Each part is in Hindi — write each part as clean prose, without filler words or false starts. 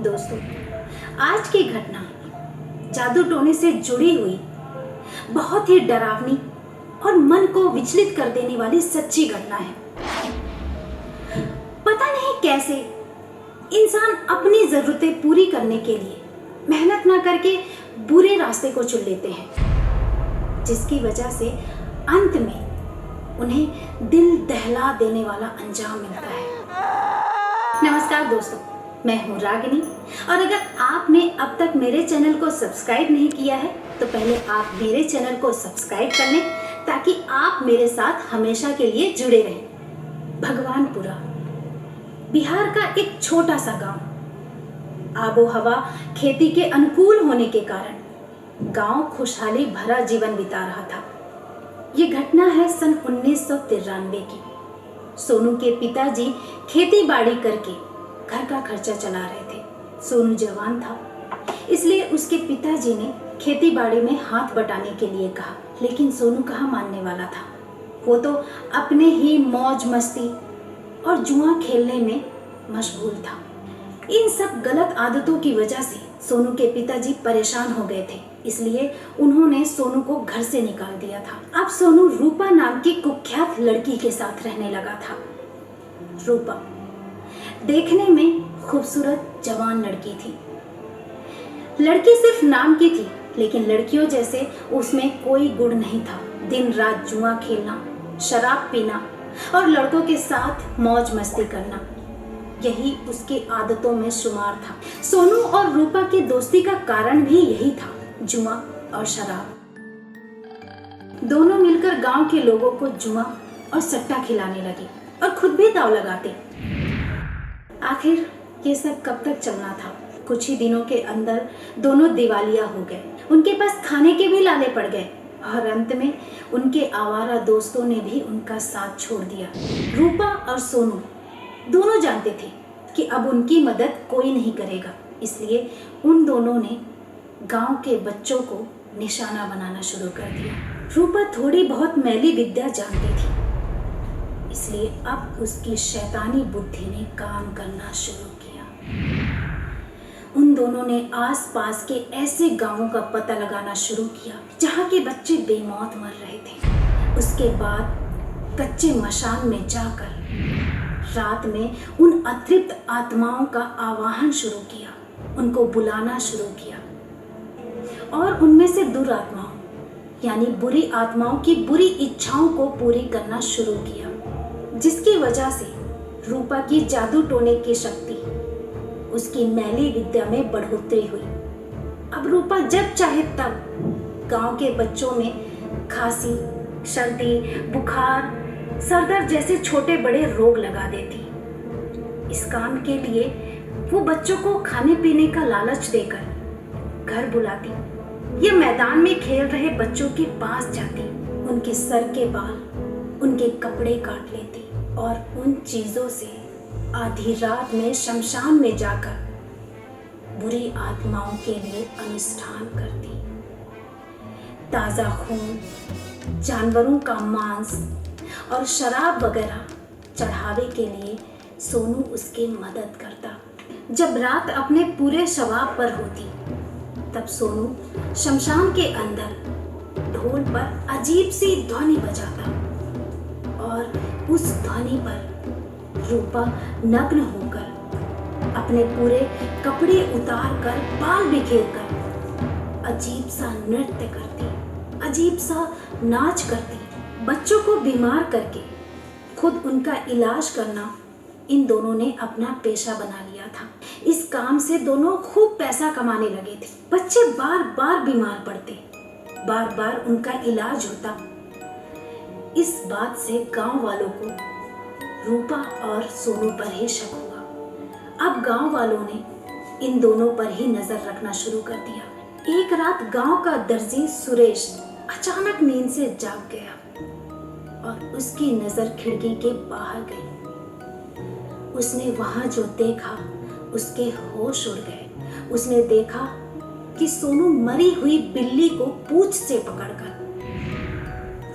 दोस्तों, आज की घटना जादू टोने से जुड़ी हुई बहुत ही डरावनी और मन को विचलित कर देने वाली सच्ची घटना है। पता नहीं कैसे इंसान अपनी जरूरतें पूरी करने के लिए मेहनत ना करके बुरे रास्ते को चुन लेते हैं, जिसकी वजह से अंत में उन्हें दिल दहला देने वाला अंजाम मिलता है। नमस्कार दोस्तों, मैं हूँ रागिनी और अगर आपने अब तक मेरे चैनल को सब्सक्राइब नहीं किया है तो पहले आप मेरे चैनल को सब्सक्राइब कर लें ताकि आप मेरे साथ हमेशा के लिए जुड़े रहें। भगवानपुरा बिहार का एक छोटा सा गांव। आबो हवा खेती के अनुकूल होने के कारण गांव खुशहाली भरा जीवन बिता रहा था। ये घटना है सन 1993 की। सोनू के पिताजी खेती बाड़ी करके घर का खर्चा चला रहे थे। सोनू जवान था, इसलिए उसके पिताजी ने खेती बाड़ी में हाथ बटाने के लिए कहा, लेकिन सोनू कहाँ मानने वाला था। वो तो अपने ही मौज मस्ती और जुआ खेलने में मशगूल था। इन सब गलत आदतों की वजह से सोनू के पिताजी परेशान हो गए थे, इसलिए उन्होंने सोनू को घर से निकाल दिया था। अब सोनू रूपा नाम की कुख्यात लड़की के साथ रहने लगा था। रूपा देखने में खूबसूरत जवान लड़की थी। लड़की सिर्फ नाम की थी, लेकिन लड़कियों जैसे उसमें कोई गुण नहीं था। दिन रात जुआ खेलना, शराब पीना और लड़कों के साथ मौज मस्ती करना, यही उसकी आदतों में शुमार था। सोनू और रूपा की दोस्ती का कारण भी यही था, जुआ और शराब। दोनों मिलकर गांव के लोगों को जुआ और सट्टा खिलाने लगे और खुद भी दांव लगाते। आखिर ये सब कब तक चलना था। कुछ ही दिनों के अंदर दोनों दिवालिया हो गए। उनके पास खाने के भी लाले पड़ गए और अंत में उनके आवारा दोस्तों ने भी उनका साथ छोड़ दिया। रूपा और सोनू दोनों जानते थे कि अब उनकी मदद कोई नहीं करेगा, इसलिए उन दोनों ने गांव के बच्चों को निशाना बनाना शुरू कर दिया। रूपा थोड़ी बहुत मैली विद्या जानती थी, इसलिए अब उसकी शैतानी बुद्धि ने काम करना शुरू किया। उन दोनों ने आसपास के ऐसे गांवों का पता लगाना शुरू किया जहां के बच्चे बेमौत मर रहे थे। उसके बाद कच्चे मशान में जाकर रात में उन अतृप्त आत्माओं का आवाहन शुरू किया, उनको बुलाना शुरू किया और उनमें से दुरात्माओं यानी बुरी आत्माओं की बुरी इच्छाओं को पूरी करना शुरू किया, जिसकी वजह से रूपा की जादू टोने की शक्ति, उसकी मैली विद्या में बढ़ोतरी हुई। अब रूपा जब चाहे तब गांव के बच्चों में खांसी, सर्दी, बुखार, सरदर्द जैसे छोटे बड़े रोग लगा देती। इस काम के लिए वो बच्चों को खाने पीने का लालच देकर घर बुलाती या मैदान में खेल रहे बच्चों के पास जाती, उनके सर के बाल, उनके कपड़े काट लेती और उन चीजों से आधी रात में शमशान में जाकर बुरी आत्माओं के लिए अनुष्ठान करती। ताजा खून, जानवरों का मांस और शराब वगैरह चढ़ावे के लिए सोनू उसकी मदद करता। जब रात अपने पूरे शबाब पर होती तब सोनू शमशान के अंदर ढोल पर अजीब सी ध्वनि बजाता और उस ध्वनि पर रूपा नग्न होकर अपने पूरे कपड़े उतार कर बाल बिखेर कर अजीब सा नृत्य करती, अजीब सा नाच करती। बच्चों को बीमार करके खुद उनका इलाज करना इन दोनों ने अपना पेशा बना लिया था। इस काम से दोनों खूब पैसा कमाने लगे थे। बच्चे बार बार बीमार पड़ते, बार बार उनका इलाज होता। इस बात से गांव वालों को रूपा और सोनू पर ही शक हुआ। अब गांव वालों ने इन दोनों पर ही नजर रखना शुरू कर दिया। एक रात गांव का दर्जी सुरेश अचानक नींद से जाग गया और उसकी नजर खिड़की के बाहर गई। उसने वहां जो देखा उसके होश उड़ गए। उसने देखा कि सोनू मरी हुई बिल्ली को पूंछ से पकड़कर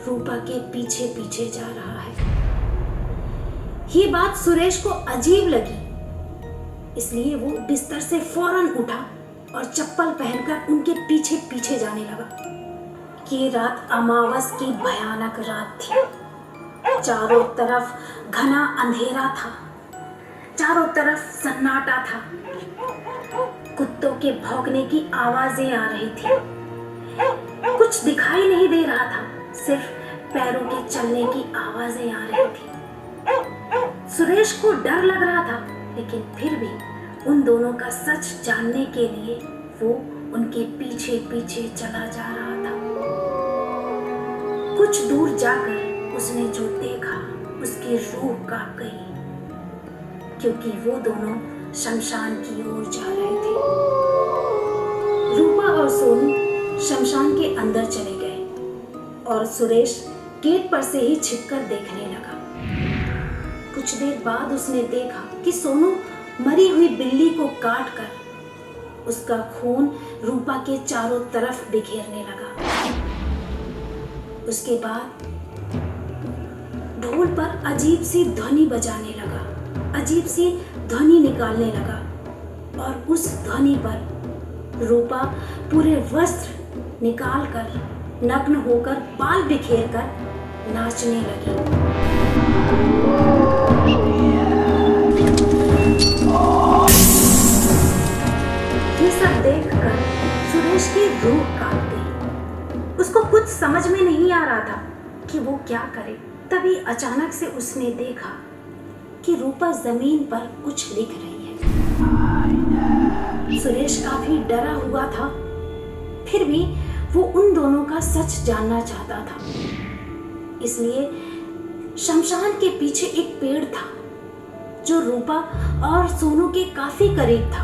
रूपा के पीछे पीछे जा रहा है। ये बात सुरेश को अजीब लगी इसलिए वो बिस्तर से फौरन उठा और चप्पल पहनकर उनके पीछे पीछे जाने लगा। ये रात अमावस की भयानक रात थी। चारों तरफ घना अंधेरा था, चारों तरफ सन्नाटा था। कुत्तों के भौंकने की आवाजें आ रही थी। कुछ दिखाई नहीं दे रहा था, सिर्फ पैरों के चलने की आवाजें आ रही थी। सुरेश को डर लग रहा था, लेकिन फिर भी उन दोनों का सच जानने के लिए वो उनके पीछे पीछे चला जा रहा था। कुछ दूर जाकर उसने जो देखा उसकी रूह कांप गई, क्योंकि वो दोनों शमशान की ओर जा रहे थे। रूपा और सोनू शमशान के अंदर चले गए और सुरेश गेट पर से ही छिपकर देखने लगा। कुछ देर बाद उसने देखा कि सोनू मरी हुई बिल्ली को काटकर उसका खून रूपा के चारों तरफ बिखेरने लगा। उसके बाद ढोल पर अजीब सी ध्वनि बजाने लगा, अजीब सी ध्वनि निकालने लगा और उस ध्वनि पर रूपा पूरे वस्त्र निकालकर नग्न होकर बाल बिखेरकर नाचने लगी। ये सब देखकर सुरेश की रूह कांप गई। उसको कुछ समझ में नहीं आ रहा था कि वो क्या करे। तभी अचानक से उसने देखा कि रूपा जमीन पर कुछ लिख रही है। सुरेश काफी डरा हुआ था, फिर भी वो उन दोनों का सच जानना चाहता था। इसलिए शमशान के पीछे एक पेड़ था जो रूपा और सोनू के काफी करीब था।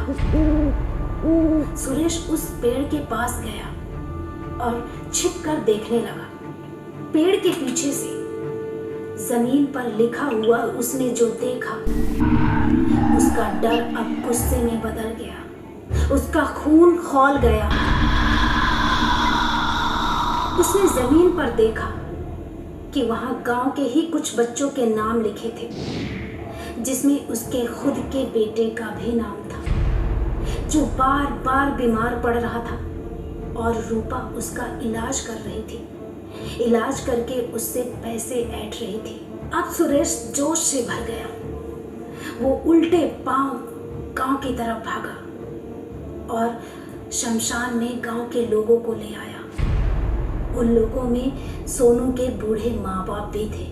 सुरेश उस पेड़ के पास गया और छिपकर देखने लगा। पेड़ के पीछे से जमीन पर लिखा हुआ उसने जो देखा, उसका डर अब गुस्से में बदल गया, उसका खून खौल गया। उसने जमीन पर देखा कि वहां गांव के ही कुछ बच्चों के नाम लिखे थे, जिसमें उसके खुद के बेटे का भी नाम था, जो बार बार बीमार पड़ रहा था और रूपा उसका इलाज कर रही थी। इलाज करके उससे पैसे ऐंठ रही थी। अब सुरेश जोश से भर गया। वो उल्टे पांव गांव की तरफ भागा और शमशान में गांव के लोगों को ले आया। उन लोगों में सोनू के बूढ़े माँ बाप भी थे।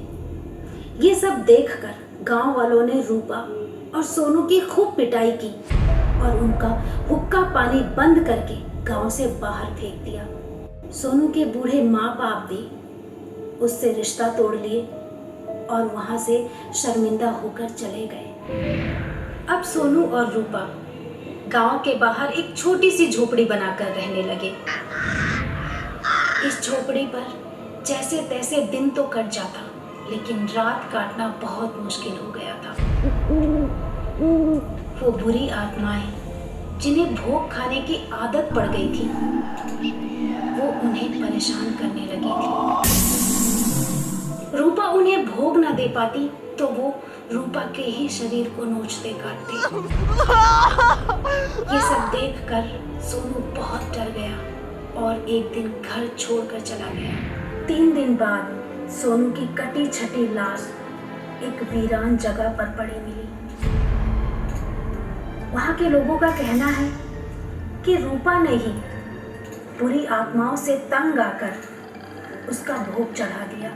ये सब देखकर गांव वालों ने रूपा और सोनू की खूब पिटाई की और उनका हुक्का पानी बंद करके गांव से बाहर फेंक दिया। सोनू के बूढ़े माँ बाप भी उससे रिश्ता तोड़ लिए और वहां से शर्मिंदा होकर चले गए। अब सोनू और रूपा गांव के बाहर एक छोटी सी झोपड़ी बनाकर रहने लगे। इस झोपड़ी पर जैसे तैसे दिन तो कट जाता, लेकिन रात काटना बहुत मुश्किल हो गया था। वो बुरी आत्माएं जिन्हें भोग खाने की आदत पड़ गई थी, वो उन्हें परेशान करने लगी थी। रूपा उन्हें भोग न दे पाती तो वो रूपा के ही शरीर को नोचते काटते। ये सब देखकर सोनू बहुत डर गया और एक दिन घर छोड़कर चला गया। 3 दिन बाद सोनू की कटी छटी लाश एक वीरान जगह पर पड़ी मिली। वहां के लोगों का कहना है कि रूपा ने ही बुरी आत्माओं से तंग आकर उसका भोग चढ़ा दिया,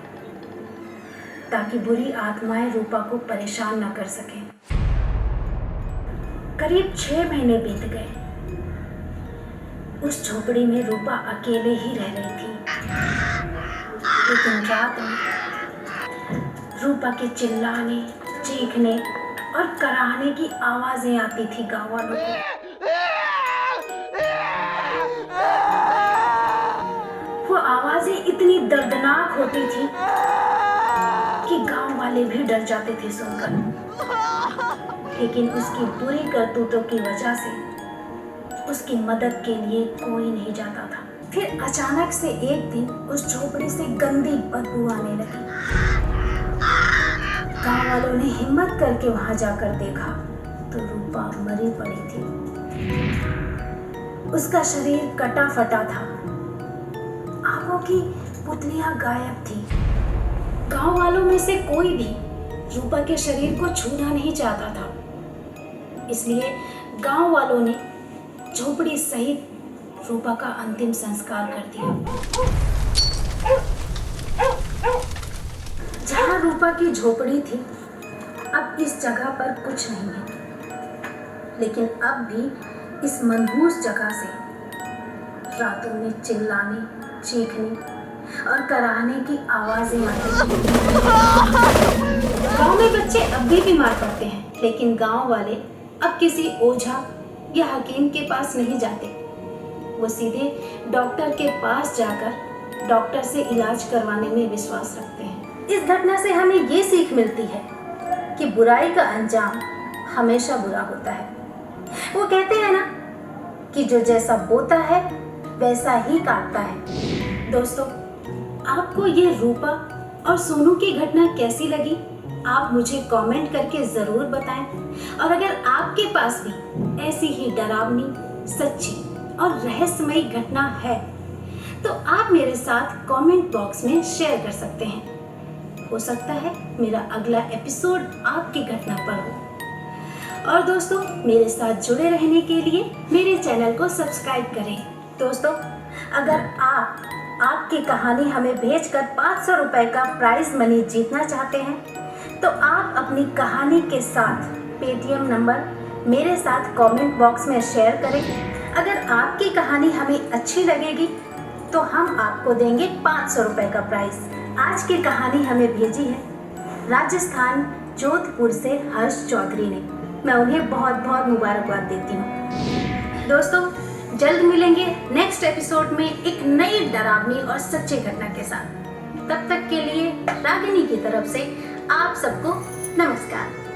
ताकि बुरी आत्माएं रूपा को परेशान न कर सकें। करीब 6 महीने बीत गए। उस झोपड़ी में रूपा अकेले ही रह रही थी, लेकिन रात में रूपा के चिल्लाने, चीखने और कराहने की आवाजें आती थी गाँव वालों को। वो आवाजें इतनी दर्दनाक होती थी कि गांव वाले भी डर जाते थे सुनकर। लेकिन उसकी बुरी करतूतों की वजह से उसकी मदद के लिए कोई नहीं जाता था। फिर अचानक से एक दिन उस झोपड़ी से गंदी बदबू आने लगी। गांव वालों ने हिम्मत करके वहां जाकर देखा तो रूपा मरी पड़ी थी। उसका शरीर कटा फटा था, आंखों की पुतलियां गायब थी। गांव वालों में से कोई भी रूपा के शरीर को छूना नहीं चाहता था, इसलिए गांव वालों ने झोपड़ी सहित रूपा का अंतिम संस्कार कर दिया। जहां रूपा की झोपड़ी थी, अब इस जगह पर कुछ नहीं है, लेकिन अब भी इस मनहूस जगह से रातों में चिल्लाने, चीखने और कराहने की आवाजें आती हैं। गांव में बच्चे अब भी बीमार पड़ते हैं, लेकिन गांव वाले अब किसी ओझा या हकीम के पास नहीं जाते। वो सीधे डॉक्टर के पास जाकर डॉक्टर से इलाज करवाने में विश्वास रखते हैं। इस घटना से हमें ये सीख मिलती है कि बुराई का अंजाम हमेशा बुरा होता है। वो कहते हैं ना कि जो जैसा बोता है वैसा ही काटता है। दोस्तों, आपको ये रूपा और सोनू की घटना कैसी लगी? आप मुझे कमेंट करके ज़रूर बताएं। और अगर आपके पास भी ऐसी ही डरावनी, सच्ची और रहस्यमयी घटना है तो आप मेरे साथ कमेंट बॉक्स में शेयर कर सकते हैं। हो सकता है मेरा अगला एपिसोड आपकी घटना पर हो। और दोस्तों, मेरे साथ जुड़े रहने के लिए मेरे चैनल को सब्सक्राइब करें। दोस्तों, अगर आपकी कहानी हमें भेजकर 500 रुपए का प्राइज मनी जीतना चाहते हैं तो आप अपनी कहानी के साथ पेटीएम नंबर मेरे साथ कमेंट बॉक्स में शेयर करें। अगर आपकी कहानी हमें अच्छी लगेगी तो हम आपको देंगे 500 रुपए का प्राइज। आज की कहानी हमें भेजी है राजस्थान जोधपुर से हर्ष चौधरी ने। मैं उन्हें बहुत बहुत मुबारकबाद देती हूँ। दोस्तों, जल्द मिलेंगे नेक्स्ट एपिसोड में एक नई डरावनी और सच्ची घटना के साथ। तब तक के लिए रागिनी की तरफ से आप सबको नमस्कार।